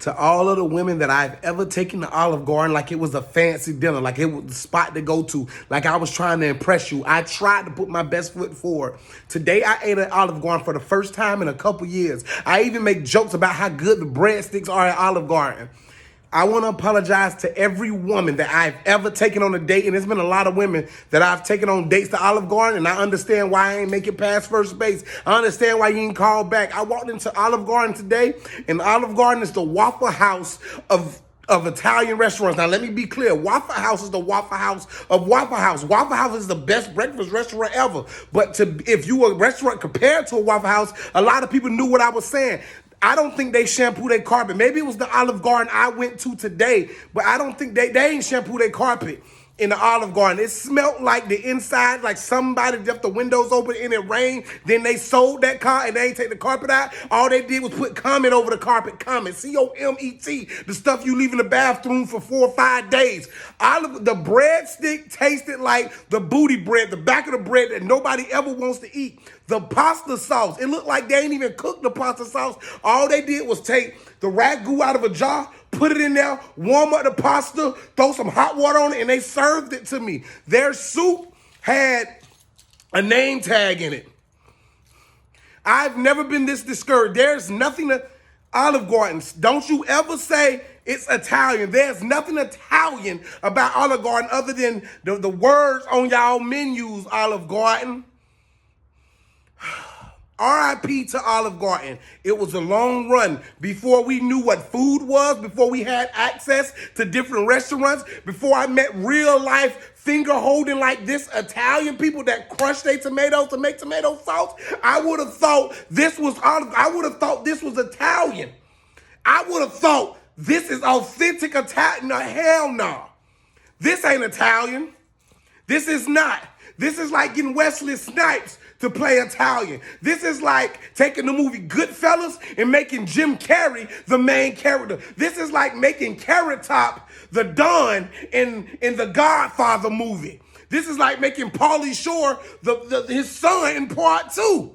To all of the women that I've ever taken to Olive Garden like it was a fancy dinner, like it was the spot to go to, like I was trying to impress you. I tried to put my best foot forward. Today I ate at Olive Garden for the first time in a couple years. I even make jokes about how good the breadsticks are at Olive Garden. I want to apologize to every woman that I've ever taken on a date, and there's been a lot of women that I've taken on dates to Olive Garden, and I understand why I ain't make it past first base. I understand why you ain't called back. I walked into Olive Garden today, and Olive Garden is the Waffle House of Italian restaurants. Now, let me be clear. Waffle House is the Waffle House of Waffle House. Waffle House is the best breakfast restaurant ever. But if you were a restaurant compared to a Waffle House, a lot of people knew what I was saying. I don't think they shampoo their carpet. Maybe it was the Olive Garden I went to today, but I don't think they ain't shampoo their carpet in the Olive Garden. It smelled like the inside, like somebody left the windows open and it rained. Then they sold that car and they ain't take the carpet out. All they did was put Comet over the carpet. Comet, C-O-M-E-T, the stuff you leave in the bathroom for 4 or 5 days. The breadstick tasted like the booty bread, the back of the bread that nobody ever wants to eat. The pasta sauce, it looked like they ain't even cooked the pasta sauce. All they did was take the ragu out of a jar, put it in there, warm up the pasta, throw some hot water on it, and they served it to me. Their soup had a name tag in it. I've never been this discouraged. There's nothing to Olive Garden. Don't you ever say it's Italian. There's nothing Italian about Olive Garden other than the words on y'all menus, Olive Garden. R.I.P. to Olive Garden. It was a long run before we knew what food was, before we had access to different restaurants, before I met real life finger holding like this Italian people that crush their tomatoes to make tomato sauce. I would have thought this was I would have thought this was Italian. I would have thought this is authentic Italian. No, hell no. This ain't Italian. This is not. This is like getting Wesley Snipes to play Italian. This is like taking the movie Goodfellas and making Jim Carrey the main character. This is like making Carrot Top the Don in the Godfather movie. This is like making Pauly Shore his son in Part 2.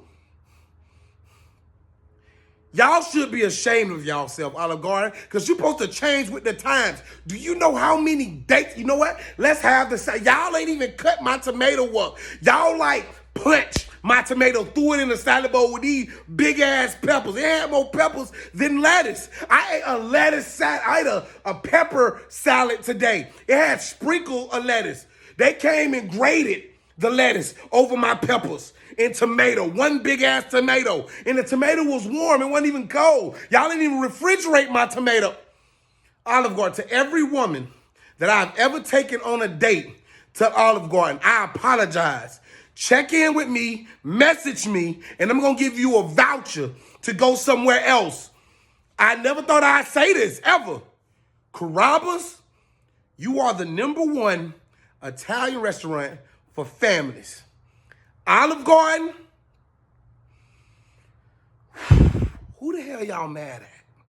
Y'all should be ashamed of yourself, Olive Garden, because you're supposed to change with the times. Do you know how many dates? You know what? Let's have this. Y'all ain't even cut my tomato up. Y'all like punch my tomato, threw it in the salad bowl with these big ass peppers. It had more peppers than lettuce. I ate a lettuce salad. I ate a pepper salad today. It had sprinkle of lettuce. They came and grated the lettuce over my peppers and tomato, one big ass tomato. And the tomato was warm, it wasn't even cold. Y'all didn't even refrigerate my tomato. Olive Garden, to every woman that I've ever taken on a date to Olive Garden, I apologize. Check in with me, message me, and I'm gonna give you a voucher to go somewhere else. I never thought I'd say this, ever. Carrabba's, you are the #1 Italian restaurant for families. Olive Garden, who the hell y'all mad at?